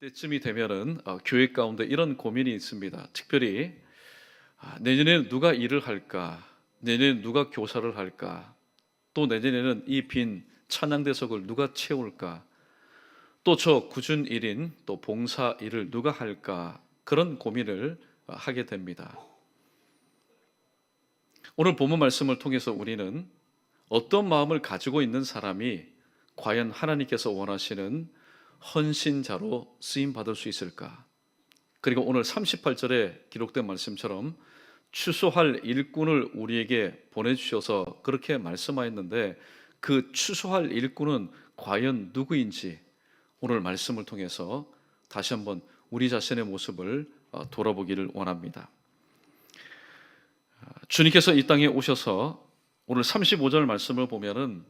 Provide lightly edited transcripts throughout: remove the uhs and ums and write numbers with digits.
때쯤이 되면은 교회 가운데 이런 고민이 있습니다. 특별히 내년에는 누가 일을 할까? 내년에는 누가 교사를 할까? 또 내년에는 이 빈 찬양대석을 누가 채울까? 또 저 굳은 일인 또 봉사 일을 누가 할까? 그런 고민을 하게 됩니다. 오늘 본문 말씀을 통해서 우리는 어떤 마음을 가지고 있는 사람이 과연 하나님께서 원하시는 헌신자로 쓰임 받을 수 있을까? 그리고 오늘 38절에 기록된 말씀처럼 추수할 일꾼을 우리에게 보내주셔서 그렇게 말씀하였는데 그 추수할 일꾼은 과연 누구인지 오늘 말씀을 통해서 다시 한번 우리 자신의 모습을 돌아보기를 원합니다. 주님께서 이 땅에 오셔서 오늘 35절 말씀을 보면은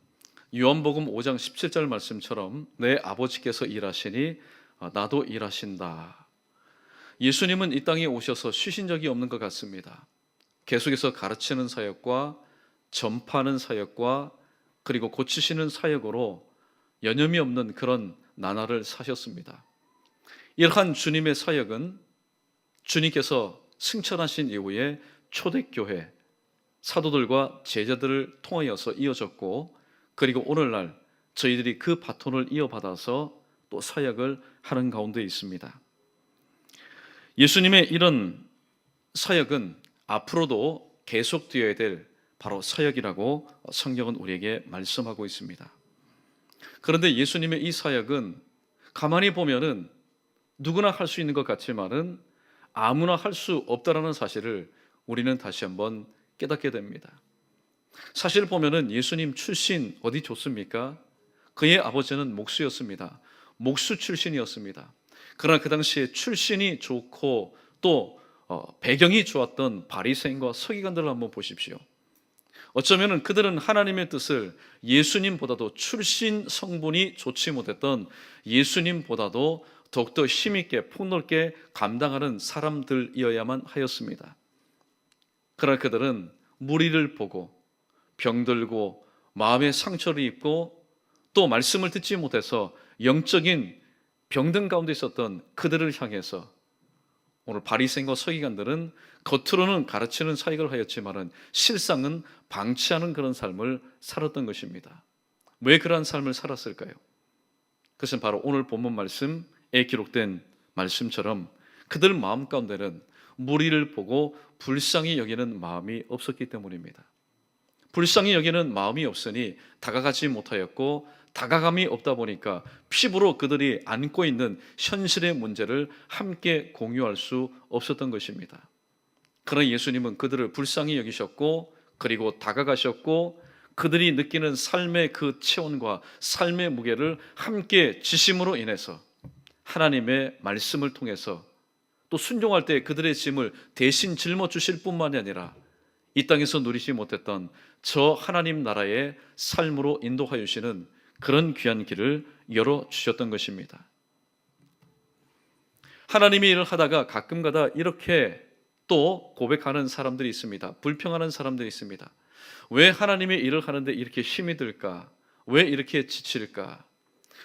요한복음 5장 17절 말씀처럼 내 아버지께서 일하시니 나도 일하신다. 예수님은 이 땅에 오셔서 쉬신 적이 없는 것 같습니다. 계속해서 가르치는 사역과 전파하는 사역과 그리고 고치시는 사역으로 여념이 없는 그런 나날을 사셨습니다. 이러한 주님의 사역은 주님께서 승천하신 이후에 초대교회 사도들과 제자들을 통하여서 이어졌고 그리고 오늘날 저희들이 그 바톤을 이어받아서 또 사역을 하는 가운데 있습니다. 예수님의 이런 사역은 앞으로도 계속되어야 될 바로 사역이라고 성경은 우리에게 말씀하고 있습니다. 그런데 예수님의 이 사역은 가만히 보면은 누구나 할 수 있는 것 같지만은 아무나 할 수 없다라는 사실을 우리는 다시 한번 깨닫게 됩니다. 사실 보면은 예수님 출신 어디 좋습니까? 그의 아버지는 목수였습니다. 목수 출신이었습니다. 그러나 그 당시에 출신이 좋고 또 배경이 좋았던 바리새인과 서기관들을 한번 보십시오. 어쩌면 그들은 하나님의 뜻을 예수님보다도 출신 성분이 좋지 못했던 예수님보다도 더욱더 힘있게 폭넓게 감당하는 사람들이어야만 하였습니다. 그러나 그들은 무리를 보고 병들고 마음의 상처를 입고 또 말씀을 듣지 못해서 영적인 병든 가운데 있었던 그들을 향해서 오늘 바리새인과 서기관들은 겉으로는 가르치는 사역을 하였지만은 실상은 방치하는 그런 삶을 살았던 것입니다. 왜 그러한 삶을 살았을까요? 그것은 바로 오늘 본문 말씀에 기록된 말씀처럼 그들 마음 가운데는 무리를 보고 불쌍히 여기는 마음이 없었기 때문입니다. 불쌍히 여기는 마음이 없으니 다가가지 못하였고 다가감이 없다 보니까 피부로 그들이 안고 있는 현실의 문제를 함께 공유할 수 없었던 것입니다. 그러나 예수님은 그들을 불쌍히 여기셨고 그리고 다가가셨고 그들이 느끼는 삶의 그 체온과 삶의 무게를 함께 지심으로 인해서 하나님의 말씀을 통해서 또 순종할 때 그들의 짐을 대신 짊어주실 뿐만이 아니라 이 땅에서 누리지 못했던 저 하나님 나라의 삶으로 인도하여 주시는 그런 귀한 길을 열어주셨던 것입니다. 하나님의 일을 하다가 가끔가다 이렇게 또 고백하는 사람들이 있습니다. 불평하는 사람들이 있습니다. 왜 하나님의 일을 하는데 이렇게 힘이 들까? 왜 이렇게 지칠까?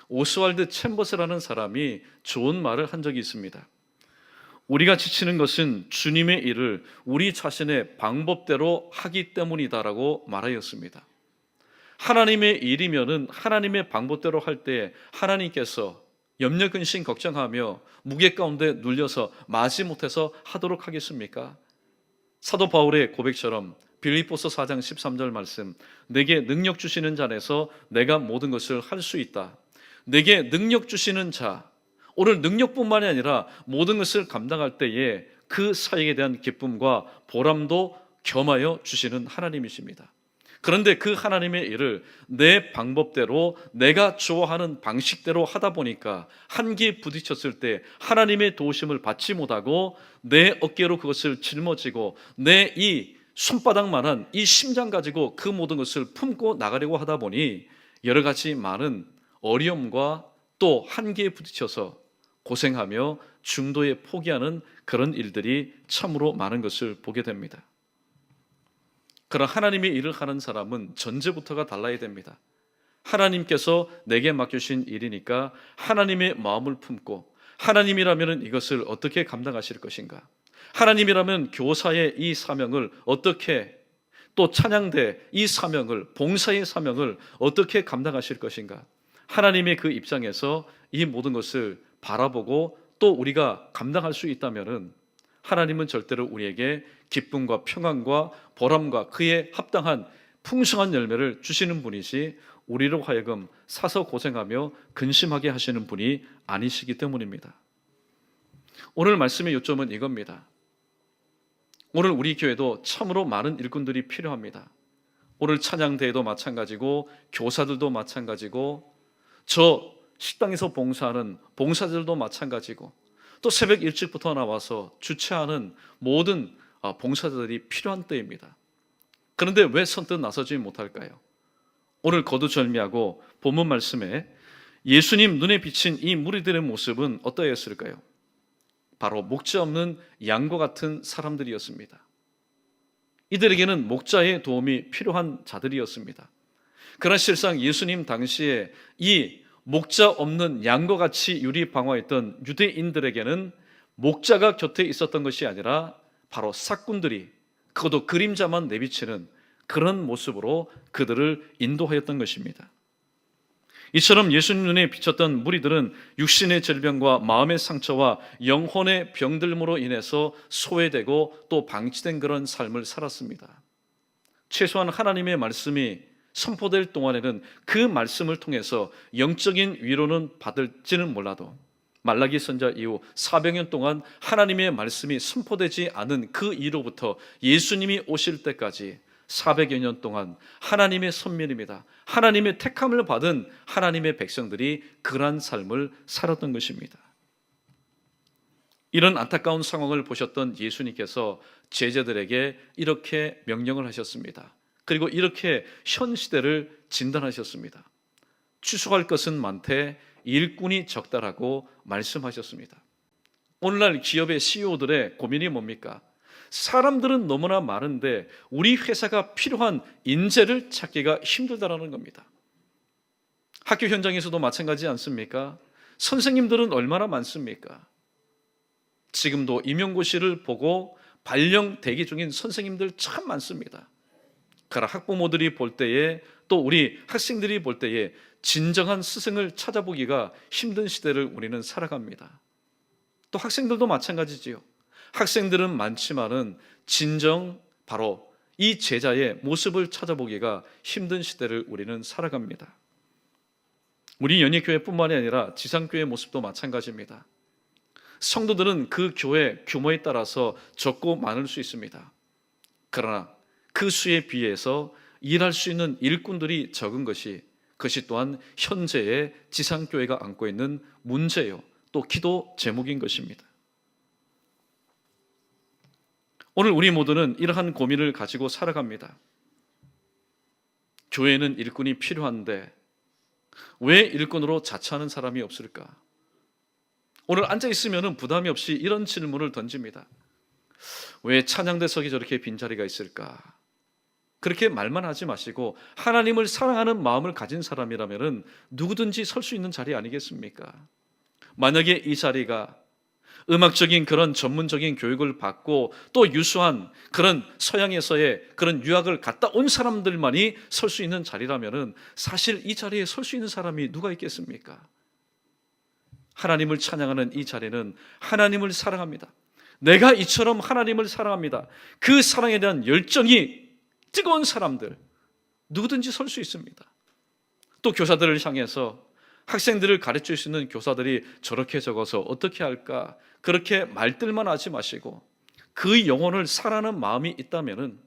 오스왈드 챔버스라는 사람이 좋은 말을 한 적이 있습니다. 우리가 지치는 것은 주님의 일을 우리 자신의 방법대로 하기 때문이다라고 말하였습니다. 하나님의 일이면은 하나님의 방법대로 할 때 하나님께서 염려 근심 걱정하며 무게 가운데 눌려서 마지 못해서 하도록 하겠습니까? 사도 바울의 고백처럼 빌립보서 4장 13절 말씀, 내게 능력 주시는 자 안에서 내가 모든 것을 할 수 있다. 내게 능력 주시는 자, 오늘 능력뿐만이 아니라 모든 것을 감당할 때에 그 사역에 대한 기쁨과 보람도 겸하여 주시는 하나님이십니다. 그런데 그 하나님의 일을 내 방법대로 내가 좋아하는 방식대로 하다 보니까 한계에 부딪혔을 때 하나님의 도우심을 받지 못하고 내 어깨로 그것을 짊어지고 내 이 손바닥만한 이 심장 가지고 그 모든 것을 품고 나가려고 하다 보니 여러 가지 많은 어려움과 또 한계에 부딪혀서 고생하며 중도에 포기하는 그런 일들이 참으로 많은 것을 보게 됩니다. 그러나 하나님의 일을 하는 사람은 전제부터가 달라야 됩니다. 하나님께서 내게 맡겨주신 일이니까 하나님의 마음을 품고 하나님이라면 이것을 어떻게 감당하실 것인가? 하나님이라면 교사의 이 사명을 어떻게, 또 찬양대 이 사명을, 봉사의 사명을 어떻게 감당하실 것인가? 하나님의 그 입장에서 이 모든 것을 바라보고 또 우리가 감당할 수 있다면 하나님은 절대로 우리에게 기쁨과 평안과 보람과 그에 합당한 풍성한 열매를 주시는 분이지 우리로 하여금 사서 고생하며 근심하게 하시는 분이 아니시기 때문입니다. 오늘 말씀의 요점은 이겁니다. 오늘 우리 교회도 참으로 많은 일꾼들이 필요합니다. 오늘 찬양대회도 마찬가지고 교사들도 마찬가지고 저 식당에서 봉사하는 봉사들도 마찬가지고 또 새벽 일찍부터 나와서 주최하는 모든 봉사자들이 필요한 때입니다. 그런데 왜 선뜻 나서지 못할까요? 오늘 거두절미하고 본문 말씀에 예수님 눈에 비친 이 무리들의 모습은 어떠했을까요? 바로 목자 없는 양과 같은 사람들이었습니다. 이들에게는 목자의 도움이 필요한 자들이었습니다. 그러나 실상 예수님 당시에 이 목자 없는 양과 같이 유리방화했던 유대인들에게는 목자가 곁에 있었던 것이 아니라 바로 삭군들이, 그것도 그림자만 내비치는 그런 모습으로 그들을 인도하였던 것입니다. 이처럼 예수님 눈에 비쳤던 무리들은 육신의 질병과 마음의 상처와 영혼의 병들므로 인해서 소외되고 또 방치된 그런 삶을 살았습니다. 최소한 하나님의 말씀이 선포될 동안에는 그 말씀을 통해서 영적인 위로는 받을지는 몰라도 말라기 선자 이후 400년 동안 하나님의 말씀이 선포되지 않은 그 이후로부터 예수님이 오실 때까지 400여 년 동안 하나님의 선민입니다. 하나님의 택함을 받은 하나님의 백성들이 그러한 삶을 살았던 것입니다. 이런 안타까운 상황을 보셨던 예수님께서 제자들에게 이렇게 명령을 하셨습니다. 그리고 이렇게 현 시대를 진단하셨습니다. 추수할 것은 많되 일꾼이 적다라고 말씀하셨습니다. 오늘날 기업의 CEO들의 고민이 뭡니까? 사람들은 너무나 많은데 우리 회사가 필요한 인재를 찾기가 힘들다라는 겁니다. 학교 현장에서도 마찬가지지 않습니까? 선생님들은 얼마나 많습니까? 지금도 임용고시를 보고 발령 대기 중인 선생님들 참 많습니다. 그러나 학부모들이 볼 때에 또 우리 학생들이 볼 때에 진정한 스승을 찾아보기가 힘든 시대를 우리는 살아갑니다. 또 학생들도 마찬가지지요. 학생들은 많지만은 진정 바로 이 제자의 모습을 찾아보기가 힘든 시대를 우리는 살아갑니다. 우리 연희교회뿐만이 아니라 지상교회 모습도 마찬가지입니다. 성도들은 그 교회 규모에 따라서 적고 많을 수 있습니다. 그러나 그 수에 비해서 일할 수 있는 일꾼들이 적은 그것이 또한 현재의 지상교회가 안고 있는 문제요, 또 기도 제목인 것입니다. 오늘 우리 모두는 이러한 고민을 가지고 살아갑니다. 교회에는 일꾼이 필요한데 왜 일꾼으로 자처하는 사람이 없을까? 오늘 앉아 있으면 부담이 없이 이런 질문을 던집니다. 왜 찬양대석이 저렇게 빈자리가 있을까? 그렇게 말만 하지 마시고 하나님을 사랑하는 마음을 가진 사람이라면 누구든지 설 수 있는 자리 아니겠습니까? 만약에 이 자리가 음악적인 그런 전문적인 교육을 받고 또 유수한 그런 서양에서의 그런 유학을 갔다 온 사람들만이 설 수 있는 자리라면 사실 이 자리에 설 수 있는 사람이 누가 있겠습니까? 하나님을 찬양하는 이 자리는 하나님을 사랑합니다. 내가 이처럼 하나님을 사랑합니다. 그 사랑에 대한 열정이 뜨거운 사람들 누구든지 설 수 있습니다. 또 교사들을 향해서 학생들을 가르칠 수 있는 교사들이 저렇게 적어서 어떻게 할까? 그렇게 말들만 하지 마시고 그 영혼을 사랑하는 마음이 있다면은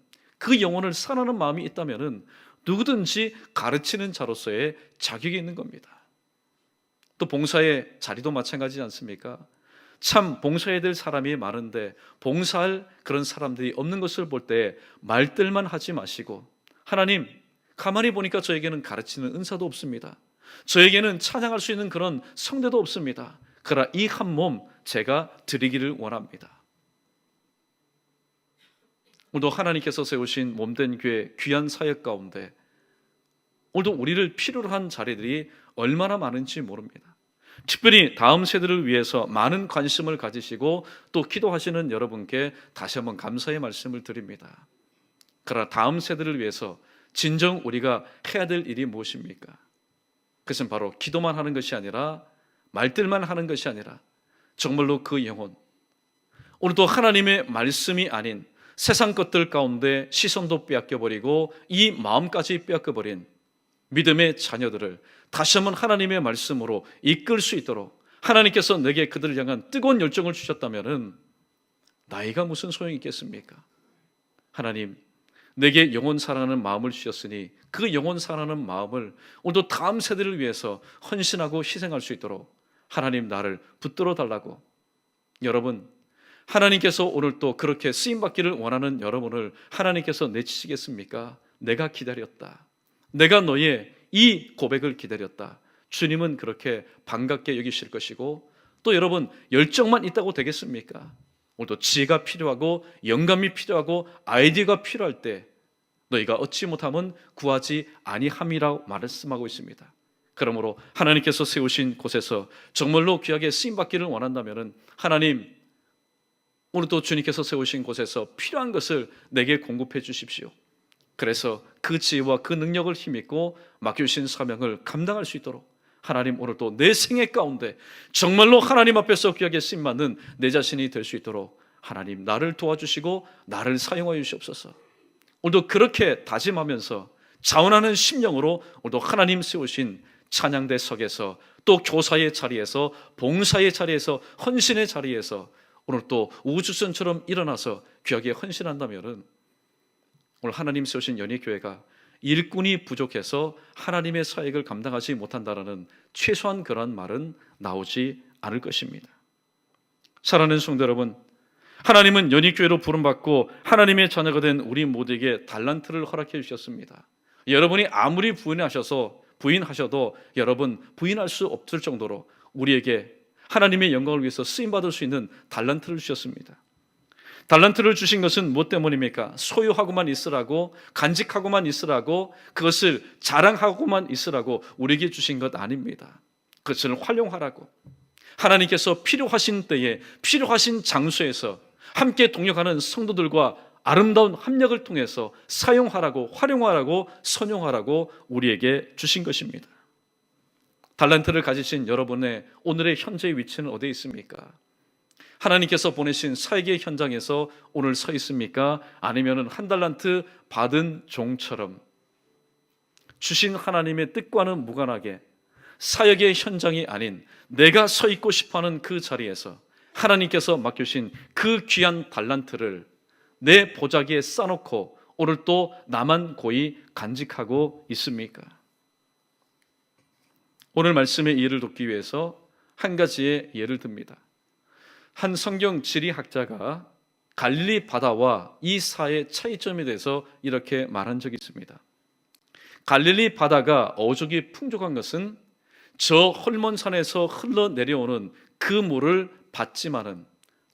누구든지 가르치는 자로서의 자격이 있는 겁니다. 또 봉사의 자리도 마찬가지지 않습니까? 참 봉사해야 될 사람이 많은데 봉사할 그런 사람들이 없는 것을 볼 때 말들만 하지 마시고 하나님, 가만히 보니까 저에게는 가르치는 은사도 없습니다. 저에게는 찬양할 수 있는 그런 성대도 없습니다. 그러나 이 한 몸 제가 드리기를 원합니다. 오늘도 하나님께서 세우신 몸된 교회 귀한 사역 가운데 오늘도 우리를 필요로 한 자리들이 얼마나 많은지 모릅니다. 특별히 다음 세대를 위해서 많은 관심을 가지시고 또 기도하시는 여러분께 다시 한번 감사의 말씀을 드립니다. 그러나 다음 세대를 위해서 진정 우리가 해야 될 일이 무엇입니까? 그것은 바로 기도만 하는 것이 아니라, 말들만 하는 것이 아니라 정말로 그 영혼, 오늘도 하나님의 말씀이 아닌 세상 것들 가운데 시선도 빼앗겨버리고 이 마음까지 빼앗겨버린 믿음의 자녀들을 다시 한번 하나님의 말씀으로 이끌 수 있도록, 하나님께서 내게 그들을 향한 뜨거운 열정을 주셨다면 나이가 무슨 소용이 있겠습니까? 하나님, 내게 영혼 사랑하는 마음을 주셨으니 그 영혼 사랑하는 마음을 오늘도 다음 세대를 위해서 헌신하고 희생할 수 있도록 하나님 나를 붙들어 달라고. 여러분, 하나님께서 오늘 또 그렇게 쓰임받기를 원하는 여러분을 하나님께서 내치시겠습니까? 내가 기다렸다. 내가 너의 이 고백을 기다렸다. 주님은 그렇게 반갑게 여기실 것이고, 또 여러분 열정만 있다고 되겠습니까? 오늘도 지혜가 필요하고 영감이 필요하고 아이디어가 필요할 때 너희가 얻지 못하면 구하지 아니함이라고 말씀하고 있습니다. 그러므로 하나님께서 세우신 곳에서 정말로 귀하게 쓰임받기를 원한다면 하나님, 오늘 또 주님께서 세우신 곳에서 필요한 것을 내게 공급해 주십시오. 그래서 그 지혜와 그 능력을 힘입고 맡겨주신 사명을 감당할 수 있도록 하나님, 오늘 또 내 생애 가운데 정말로 하나님 앞에서 귀하게 쓰임받는 내 자신이 될 수 있도록 하나님 나를 도와주시고 나를 사용하여 주시옵소서. 오늘도 그렇게 다짐하면서 자원하는 심령으로 오늘도 하나님 세우신 찬양대 석에서, 또 교사의 자리에서, 봉사의 자리에서, 헌신의 자리에서 오늘 또 우주선처럼 일어나서 귀하게 헌신한다면 오늘 하나님 세우신 연희교회가 일꾼이 부족해서 하나님의 사역을 감당하지 못한다라는 최소한 그런 말은 나오지 않을 것입니다. 사랑하는 성도 여러분, 하나님은 연희교회로 부름받고 하나님의 자녀가 된 우리 모두에게 달란트를 허락해 주셨습니다. 여러분이 아무리 부인하셔도 여러분 부인할 수 없을 정도로 우리에게 하나님의 영광을 위해서 쓰임받을 수 있는 달란트를 주셨습니다. 달란트를 주신 것은 무엇 때문입니까? 소유하고만 있으라고, 간직하고만 있으라고, 그것을 자랑하고만 있으라고 우리에게 주신 것 아닙니다. 그것을 활용하라고, 하나님께서 필요하신 때에 필요하신 장소에서 함께 동역하는 성도들과 아름다운 합력을 통해서 사용하라고, 활용하라고, 선용하라고 우리에게 주신 것입니다. 달란트를 가지신 여러분의 오늘의 현재의 위치는 어디에 있습니까? 하나님께서 보내신 사역의 현장에서 오늘 서 있습니까? 아니면 한 달란트 받은 종처럼 주신 하나님의 뜻과는 무관하게 사역의 현장이 아닌 내가 서 있고 싶어하는 그 자리에서 하나님께서 맡겨주신 그 귀한 달란트를 내 보자기에 쌓아놓고 오늘 또 나만 고이 간직하고 있습니까? 오늘 말씀의 이해를 돕기 위해서 한 가지의 예를 듭니다. 한 성경 지리학자가 갈릴리 바다와 이 사의 차이점에 대해서 이렇게 말한 적이 있습니다. 갈릴리 바다가 어족이 풍족한 것은 저 헐몬산에서 흘러내려오는 그 물을 받지만은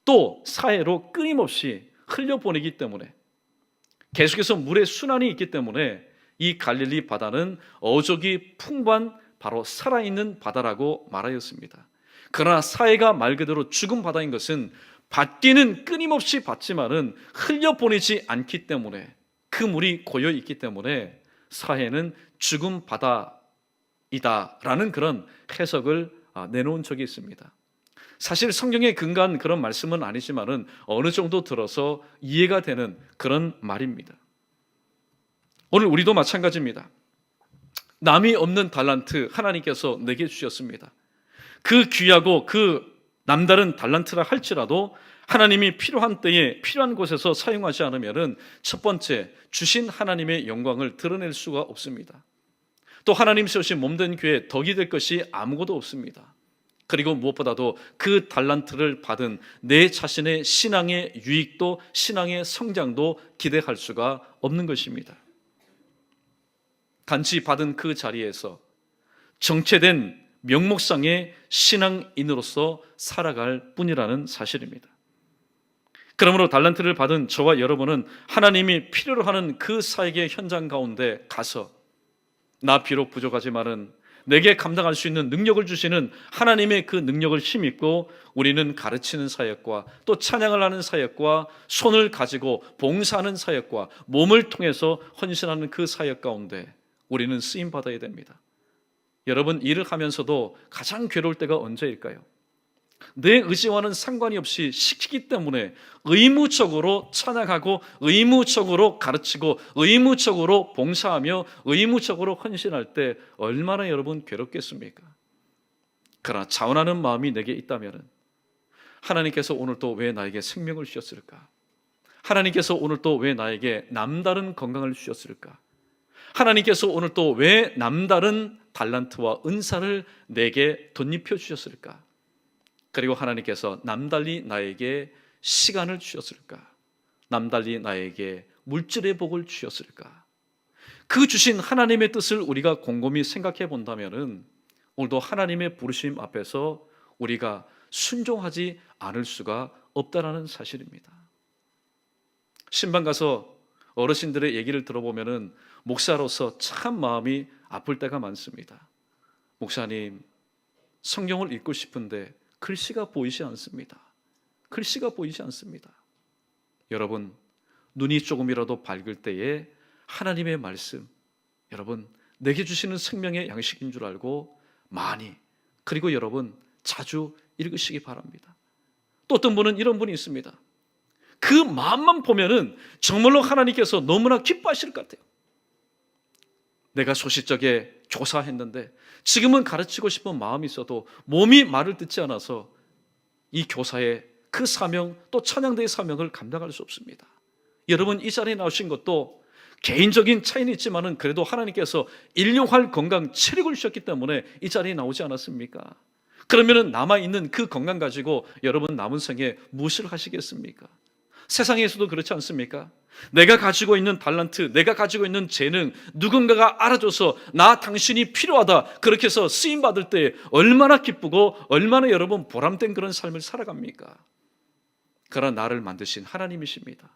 또 사해로 끊임없이 흘려보내기 때문에, 계속해서 물의 순환이 있기 때문에 이 갈릴리 바다는 어족이 풍부한 바로 살아있는 바다라고 말하였습니다. 그러나 사해가 말 그대로 죽은 바다인 것은 받기는 끊임없이 받지만은 흘려보내지 않기 때문에, 그 물이 고여 있기 때문에 사해는 죽은 바다이다라는 그런 해석을 내놓은 적이 있습니다. 사실 성경에 근거한 그런 말씀은 아니지만은 어느 정도 들어서 이해가 되는 그런 말입니다. 오늘 우리도 마찬가지입니다. 남이 없는 달란트 하나님께서 내게 주셨습니다. 그 귀하고 그 남다른 달란트라 할지라도 하나님이 필요한 때에 필요한 곳에서 사용하지 않으면 첫 번째, 주신 하나님의 영광을 드러낼 수가 없습니다. 또 하나님 세우신 몸된 교회에 덕이 될 것이 아무것도 없습니다. 그리고 무엇보다도 그 달란트를 받은 내 자신의 신앙의 유익도 신앙의 성장도 기대할 수가 없는 것입니다. 단지 받은 그 자리에서 정체된 명목상의 신앙인으로서 살아갈 뿐이라는 사실입니다. 그러므로 달란트를 받은 저와 여러분은 하나님이 필요로 하는 그 사역의 현장 가운데 가서 나 비록 부족하지만은 내게 감당할 수 있는 능력을 주시는 하나님의 그 능력을 힘입고 우리는 가르치는 사역과 또 찬양을 하는 사역과 손을 가지고 봉사하는 사역과 몸을 통해서 헌신하는 그 사역 가운데 우리는 쓰임 받아야 됩니다. 여러분, 일을 하면서도 가장 괴로울 때가 언제일까요? 내 의지와는 상관이 없이 시키기 때문에 의무적으로 찬양하고 의무적으로 가르치고 의무적으로 봉사하며 의무적으로 헌신할 때 얼마나 여러분 괴롭겠습니까? 그러나 자원하는 마음이 내게 있다면 하나님께서 오늘 또 왜 나에게 생명을 주셨을까? 하나님께서 오늘 또 왜 나에게 남다른 건강을 주셨을까? 하나님께서 오늘 또 왜 남다른 달란트와 은사를 내게 덧입혀 주셨을까? 그리고 하나님께서 남달리 나에게 시간을 주셨을까? 남달리 나에게 물질의 복을 주셨을까? 그 주신 하나님의 뜻을 우리가 곰곰이 생각해 본다면 오늘도 하나님의 부르심 앞에서 우리가 순종하지 않을 수가 없다라는 사실입니다. 신방 가서 어르신들의 얘기를 들어보면 목사로서 참 마음이 아플 때가 많습니다. 목사님, 성경을 읽고 싶은데 글씨가 보이지 않습니다. 글씨가 보이지 않습니다. 여러분, 눈이 조금이라도 밝을 때에 하나님의 말씀, 여러분 내게 주시는 생명의 양식인 줄 알고 많이, 그리고 여러분 자주 읽으시기 바랍니다. 또 어떤 분은 이런 분이 있습니다. 그 마음만 보면은 정말로 하나님께서 너무나 기뻐하실 것 같아요. 내가 소시적에 교사했는데 지금은 가르치고 싶은 마음이 있어도 몸이 말을 듣지 않아서 이 교사의 그 사명, 또 찬양대의 사명을 감당할 수 없습니다. 여러분, 이 자리에 나오신 것도 개인적인 차이는 있지만은 그래도 하나님께서 일용할 건강, 체력을 주셨기 때문에 이 자리에 나오지 않았습니까? 그러면은 남아있는 그 건강 가지고 여러분 남은 생에 무엇을 하시겠습니까? 세상에서도 그렇지 않습니까? 내가 가지고 있는 달란트, 내가 가지고 있는 재능, 누군가가 알아줘서 나 당신이 필요하다, 그렇게 해서 쓰임받을 때 얼마나 기쁘고 얼마나 여러분 보람된 그런 삶을 살아갑니까? 그러나 나를 만드신 하나님이십니다.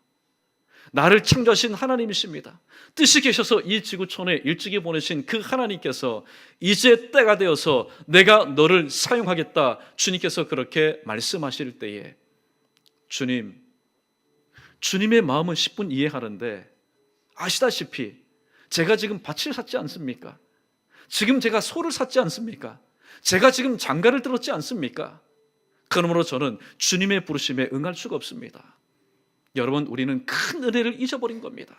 나를 창조하신 하나님이십니다. 뜻이 계셔서 이 지구촌에 일찍이 보내신 그 하나님께서 이제 때가 되어서 내가 너를 사용하겠다, 주님께서 그렇게 말씀하실 때에 주님의 마음은 10분 이해하는데 아시다시피 제가 지금 밭을 샀지 않습니까? 지금 제가 소를 샀지 않습니까? 제가 지금 장가를 들었지 않습니까? 그러므로 저는 주님의 부르심에 응할 수가 없습니다. 여러분, 우리는 큰 은혜를 잊어버린 겁니다.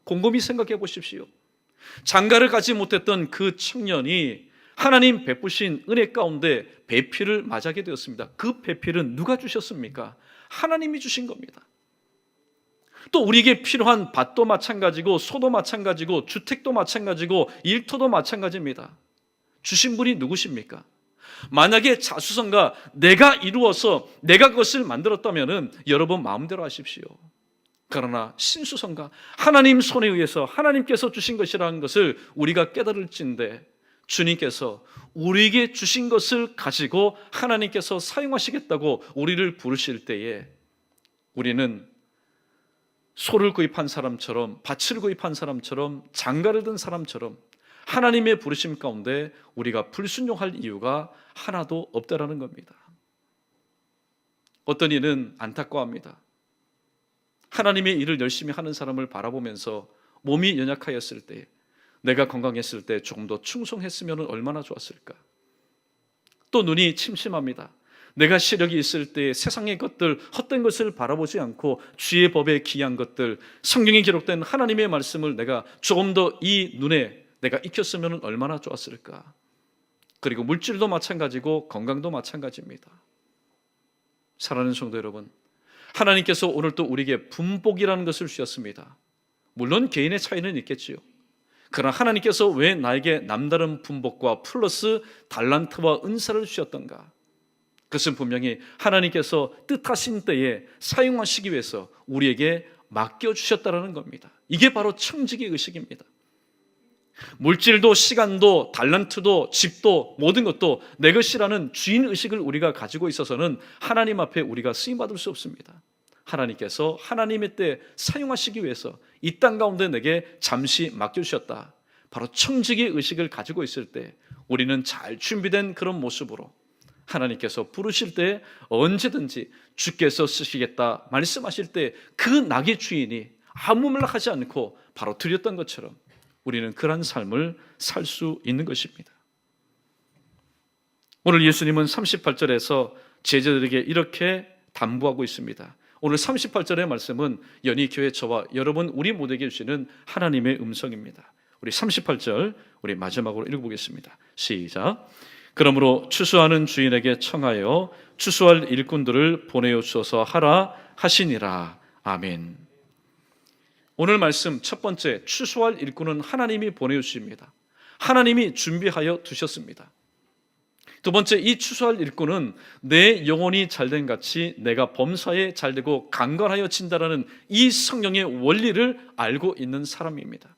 곰곰이 생각해 보십시오. 장가를 가지 못했던 그 청년이 하나님 베푸신 은혜 가운데 배필을 맞이하게 되었습니다. 그 배필은 누가 주셨습니까? 하나님이 주신 겁니다. 또 우리에게 필요한 밭도 마찬가지고 소도 마찬가지고 주택도 마찬가지고 일터도 마찬가지입니다. 주신 분이 누구십니까? 만약에 자수성가 내가 이루어서 내가 그것을 만들었다면 여러분 마음대로 하십시오. 그러나 신수성가 하나님 손에 의해서 하나님께서 주신 것이라는 것을 우리가 깨달을진데 주님께서 우리에게 주신 것을 가지고 하나님께서 사용하시겠다고 우리를 부르실 때에 우리는 소를 구입한 사람처럼, 밭을 구입한 사람처럼, 장가를 든 사람처럼 하나님의 부르심 가운데 우리가 불순종할 이유가 하나도 없다라는 겁니다. 어떤 이는 안타까워합니다. 하나님의 일을 열심히 하는 사람을 바라보면서 몸이 연약하였을 때, 내가 건강했을 때 조금 더 충성했으면 얼마나 좋았을까. 또 눈이 침침합니다. 내가 시력이 있을 때 세상의 것들, 헛된 것을 바라보지 않고 주의 법에 귀한 것들, 성경에 기록된 하나님의 말씀을 내가 조금 더 이 눈에 내가 익혔으면 얼마나 좋았을까. 그리고 물질도 마찬가지고 건강도 마찬가지입니다. 사랑하는 성도 여러분, 하나님께서 오늘 또 우리에게 분복이라는 것을 주셨습니다. 물론 개인의 차이는 있겠지요. 그러나 하나님께서 왜 나에게 남다른 분복과 플러스 달란트와 은사를 주셨던가? 그것은 분명히 하나님께서 뜻하신 때에 사용하시기 위해서 우리에게 맡겨주셨다는 겁니다. 이게 바로 청지기 의식입니다. 물질도 시간도 달란트도 집도 모든 것도 내 것이라는 주인 의식을 우리가 가지고 있어서는 하나님 앞에 우리가 쓰임받을 수 없습니다. 하나님께서 하나님의 때 사용하시기 위해서 이 땅 가운데 내게 잠시 맡겨주셨다. 바로 청지기 의식을 가지고 있을 때 우리는 잘 준비된 그런 모습으로 하나님께서 부르실 때 언제든지 주께서 쓰시겠다 말씀하실 때 그 낙의 주인이 아무 말락하지 않고 바로 드렸던 것처럼 우리는 그러한 삶을 살 수 있는 것입니다. 오늘 예수님은 38절에서 제자들에게 이렇게 당부하고 있습니다. 오늘 38절의 말씀은 연희교회 저와 여러분 우리 모두에게 주시는 하나님의 음성입니다. 우리 38절 우리 마지막으로 읽어보겠습니다. 시작. 그러므로 추수하는 주인에게 청하여 추수할 일꾼들을 보내어 주소서 하라 하시니라. 아멘. 오늘 말씀 첫 번째, 추수할 일꾼은 하나님이 보내어 주십니다. 하나님이 준비하여 두셨습니다. 두 번째, 이 추수할 일꾼은 내 영혼이 잘된 같이 내가 범사에 잘되고 강건하여 진다라는 이 성령의 원리를 알고 있는 사람입니다.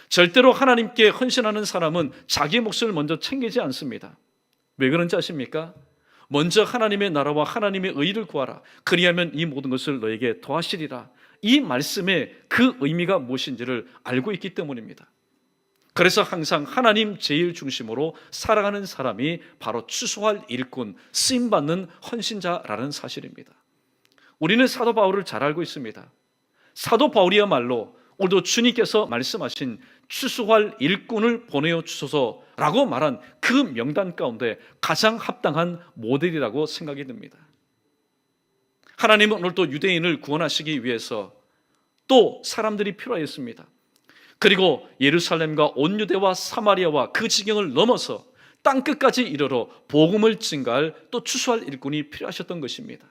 절대로 하나님께 헌신하는 사람은 자기 몫을 먼저 챙기지 않습니다. 왜 그런지 아십니까? 먼저 하나님의 나라와 하나님의 의를 구하라. 그리하면 이 모든 것을 너에게 더하시리라. 이 말씀의 그 의미가 무엇인지를 알고 있기 때문입니다. 그래서 항상 하나님 제일 중심으로 살아가는 사람이 바로 추수할 일꾼, 쓰임받는 헌신자라는 사실입니다. 우리는 사도 바울을 잘 알고 있습니다. 사도 바울이야말로 오늘도 주님께서 말씀하신 추수할 일꾼을 보내어 주소서라고 말한 그 명단 가운데 가장 합당한 모델이라고 생각이 듭니다. 하나님은 오늘 또 유대인을 구원하시기 위해서 또 사람들이 필요하였습니다. 그리고 예루살렘과 온 유대와 사마리아와 그 지경을 넘어서 땅끝까지 이르러 복음을 증가할 또 추수할 일꾼이 필요하셨던 것입니다.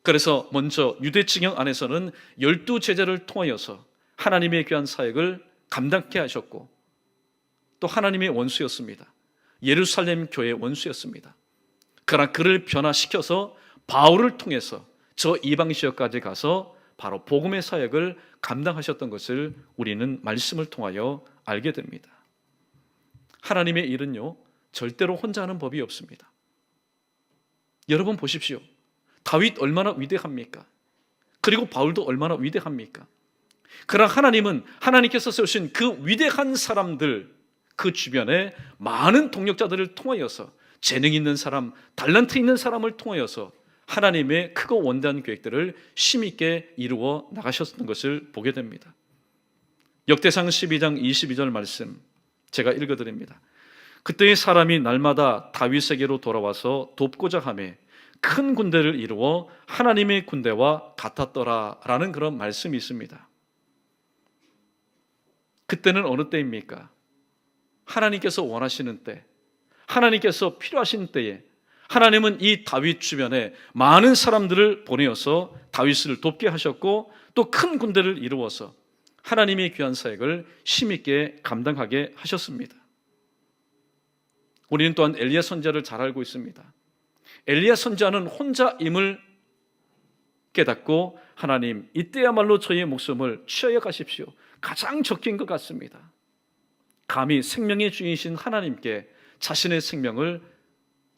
그래서 먼저 유대 지경 안에서는 12 제자를 통하여서 하나님의 귀한 사역을 감당케 하셨고 또 하나님의 원수였습니다. 예루살렘 교회의 원수였습니다. 그러나 그를 변화시켜서 바울을 통해서 저 이방 지역까지 가서 바로 복음의 사역을 감당하셨던 것을 우리는 말씀을 통하여 알게 됩니다. 하나님의 일은요, 절대로 혼자 하는 법이 없습니다. 여러분 보십시오. 다윗 얼마나 위대합니까? 그리고 바울도 얼마나 위대합니까? 그러나 하나님은 하나님께서 세우신 그 위대한 사람들 그 주변에 많은 동력자들을 통하여서 재능 있는 사람, 달란트 있는 사람을 통하여서 하나님의 크고 원대한 계획들을 힘있게 이루어 나가셨던 것을 보게 됩니다. 역대상 12장 22절 말씀 제가 읽어드립니다. 그때의 사람이 날마다 다윗에게로 돌아와서 돕고자 하며 큰 군대를 이루어 하나님의 군대와 같았더라 라는 그런 말씀이 있습니다. 그때는 어느 때입니까? 하나님께서 원하시는 때, 하나님께서 필요하신 때에 하나님은 이 다윗 주변에 많은 사람들을 보내어서 다윗을 돕게 하셨고 또 큰 군대를 이루어서 하나님의 귀한 사역을 힘있게 감당하게 하셨습니다. 우리는 또한 엘리야 선지자를 잘 알고 있습니다. 엘리야 선지자는 혼자임을 깨닫고 하나님 이때야말로 저희의 목숨을 취하여 가십시오. 가장 적긴 것 같습니다. 감히 생명의 주인이신 하나님께 자신의 생명을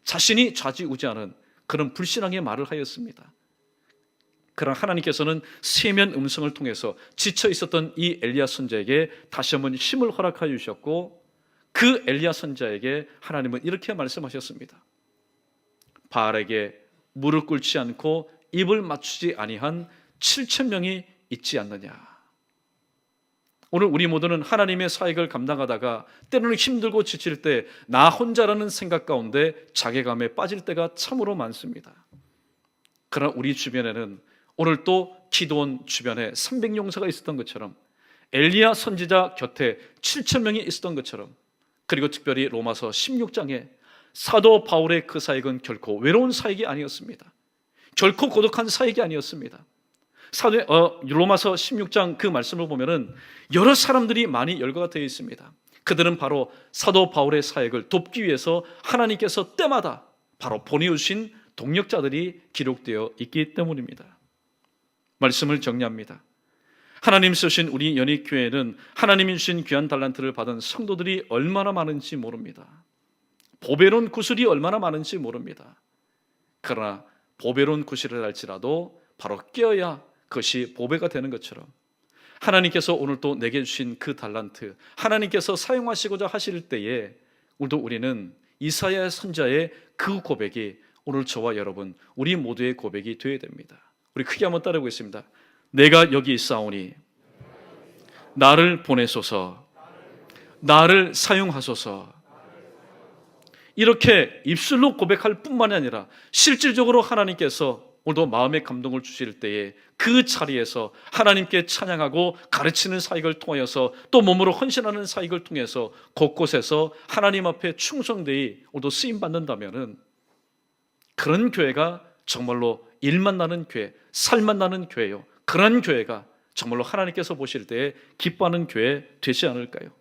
자신이 좌지우지하는 그런 불신앙의 말을 하였습니다. 그러나 하나님께서는 세면 음성을 통해서 지쳐 있었던 이 엘리야 선지자에게 다시 한번 힘을 허락하여 주셨고 그 엘리야 선지자에게 하나님은 이렇게 말씀하셨습니다. 바알에게 무릎 꿇지 않고 입을 맞추지 아니한 7,000명이 있지 않느냐. 오늘 우리 모두는 하나님의 사역을 감당하다가 때로는 힘들고 지칠 때 나 혼자라는 생각 가운데 자괴감에 빠질 때가 참으로 많습니다. 그러나 우리 주변에는 오늘 또 기드온 주변에 300용사가 있었던 것처럼 엘리야 선지자 곁에 7,000명이 있었던 것처럼 그리고 특별히 로마서 16장에 사도 바울의 그 사역은 결코 외로운 사역이 아니었습니다. 결코 고독한 사역이 아니었습니다. 로마서 16장 그 말씀을 보면은 여러 사람들이 많이 열거가 되어 있습니다. 그들은 바로 사도 바울의 사역을 돕기 위해서 하나님께서 때마다 바로 보내주신 동력자들이 기록되어 있기 때문입니다. 말씀을 정리합니다. 하나님 쓰신 우리 연희교회는 하나님이 주신 귀한 달란트를 받은 성도들이 얼마나 많은지 모릅니다. 보배로운 구슬이 얼마나 많은지 모릅니다. 그러나 보배로운 구슬을 할지라도 바로 깨어야 그것이 보배가 되는 것처럼 하나님께서 오늘 또 내게 주신 그 달란트 하나님께서 사용하시고자 하실 때에 오늘도 우리는 이사야 선지자의 그 고백이 오늘 저와 여러분 우리 모두의 고백이 되어야 됩니다. 우리 크게 한번 따라해보겠습니다. 내가 여기 있사오니 나를 보내소서, 나를 사용하소서. 이렇게 입술로 고백할 뿐만이 아니라 실질적으로 하나님께서 오늘도 마음의 감동을 주실 때에 그 자리에서 하나님께 찬양하고 가르치는 사역을 통하여서 또 몸으로 헌신하는 사역을 통해서 곳곳에서 하나님 앞에 충성되이 오늘도 쓰임받는다면 그런 교회가 정말로 일만 나는 교회, 살만 나는 교회요, 그런 교회가 정말로 하나님께서 보실 때에 기뻐하는 교회 되지 않을까요?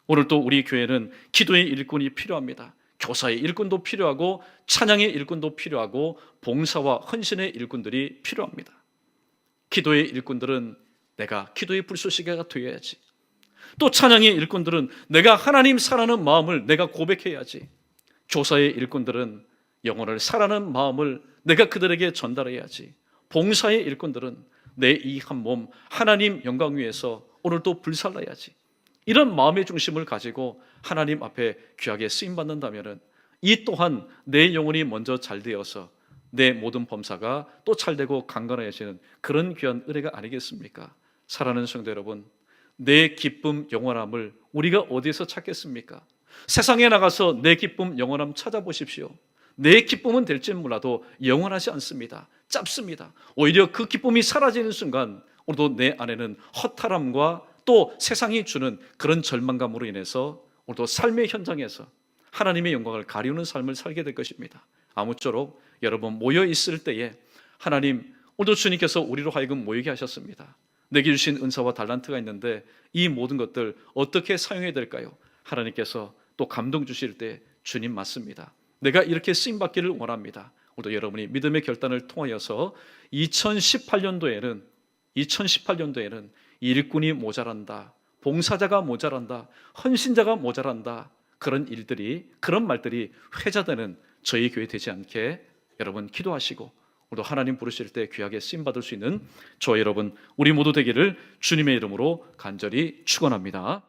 오늘 또 우리 교회는 기도의 일꾼이 필요합니다. 교사의 일꾼도 필요하고 찬양의 일꾼도 필요하고 봉사와 헌신의 일꾼들이 필요합니다. 기도의 일꾼들은 내가 기도의 불쏘시개가 되어야지. 또 찬양의 일꾼들은 내가 하나님 사랑하는 마음을 내가 고백해야지. 교사의 일꾼들은 영혼을 사랑하는 마음을 내가 그들에게 전달해야지. 봉사의 일꾼들은 내 이 한 몸 하나님 영광 위에서 오늘도 불살라야지. 이런 마음의 중심을 가지고 하나님 앞에 귀하게 쓰임받는다면 이 또한 내 영혼이 먼저 잘 되어서 내 모든 범사가 또 잘되고 강건해지는 그런 귀한 은혜가 아니겠습니까? 사랑하는 성도 여러분, 내 기쁨 영원함을 우리가 어디에서 찾겠습니까? 세상에 나가서 내 기쁨 영원함 찾아보십시오. 내 기쁨은 될지 몰라도 영원하지 않습니다. 짧습니다. 오히려 그 기쁨이 사라지는 순간 오늘도 내 안에는 허탈함과 또 세상이 주는 그런 절망감으로 인해서 오늘도 삶의 현장에서 하나님의 영광을 가리우는 삶을 살게 될 것입니다. 아무쪼록 여러분 모여 있을 때에 하나님, 오늘도 주님께서 우리로 하여금 모이게 하셨습니다. 내게 주신 은사와 달란트가 있는데 이 모든 것들 어떻게 사용해야 될까요? 하나님께서 또 감동 주실 때 주님 맞습니다, 내가 이렇게 쓰임받기를 원합니다. 오늘도 여러분이 믿음의 결단을 통하여서 2018년도에는 일꾼이 모자란다, 봉사자가 모자란다, 헌신자가 모자란다, 그런 일들이, 그런 말들이 회자되는 저희 교회 되지 않게 여러분 기도하시고 오늘도 하나님 부르실 때 귀하게 쓰임받을 수 있는 저와 여러분 우리 모두 되기를 주님의 이름으로 간절히 축원합니다.